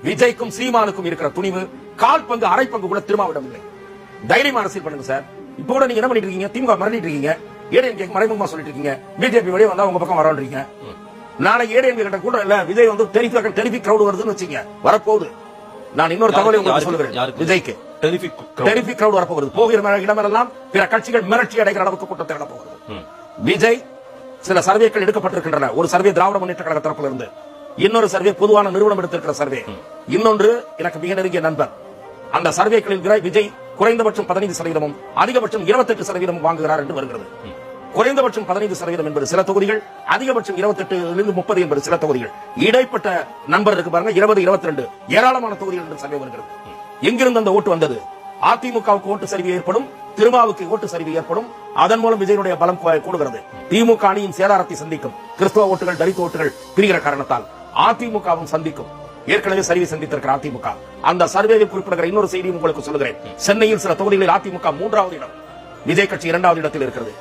விஜய்க்கும் சீமானுக்கும் இருக்கிற துணிவு கால் பங்கு அரை பங்கு கூட திருமாவிடம் இல்லை. தைரியமா அரசியல் பண்ணுங்க சார். இப்ப கூட நீங்க என்ன பண்ணிட்டு இருக்கீங்க? திமுக மிரட்டிட்டு இருக்கீங்க, ஏடிஎம்கே மறைமுகமா சொல்லிட்டு இருக்கீங்க, பிஜேபி வெளியே வந்தா உங்க பக்கம் வரன்றீங்க. நாளைக்கு ஏடிஎம்கே கிட்ட கூட இல்ல விஜய் வந்து டெரிஃபிக் கிரௌட் வருதுன்னு வச்சுங்க, வரப்போகுது. நான் இன்னொரு தகவலை உங்களுக்கு சொல்லுகிறேன். விஜய்க்கு டெரிஃபிக் கிரௌட் வரப்போகுது. போகிற இடமெல்லாம் பிற கட்சிகள் மிரட்சி அடைகிற அளவுக்கு கூட்டத்தை நடப்போகுது. விஜய் சில சர்வேக்கள் எடுக்கப்பட்டிருக்கின்றன. ஒரு சர்வே திராவிட முன்னேற்ற கழக தரப்பில் இருந்து, இன்னொரு சர்வே பொதுவான நிறுவனம் எடுத்திருக்கிற சர்வே, இன்னொன்று எனக்கு மிக நெருங்கிய நண்பர். அந்த சர்வேக்களில் விஜய் குறைந்தபட்சம் 15%, அதிகபட்சம் 28% வாங்குகிறார் என்று வருகிறது. குறைந்தபட்சம் 15% என்பது சில தொகுதிகள், அதிகபட்சம் 28-30 என்பது சில தொகுதிகள். இடைப்பட்ட நம்பர் இருக்கு பாருங்க, 20-22 ஏராளமான தொகுதிகள் என்று சர்வே வருகிறது. எங்கிருந்து அந்த ஓட்டு வந்தது? அதிமுகவுக்கு ஓட்டு சரிவு ஏற்படும், திருமாவுக்கு ஓட்டு சரிவு ஏற்படும். அதன் மூலம் விஜயனுடைய பலம் கூடுகிறது. திமுக அணியின் சேதாரத்தை சந்திக்கும். கிறிஸ்தவ ஓட்டுகள், தலித் ஓட்டுகள் பிரிகிற காரணத்தால் அதிமுகவும் சந்திக்கும். ஏற்கனவே சரிவை சந்தித்திருக்கிற அதிமுக. அந்த சர்வேவில் குறிப்பிடுகிற இன்னொரு செய்தியும் உங்களுக்கு சொல்லுகிறேன். சென்னையில் சில தொகுதிகளில் அதிமுக 3வது இடம், விஜய் கட்சி 2வது இடத்தில் இருக்கிறது.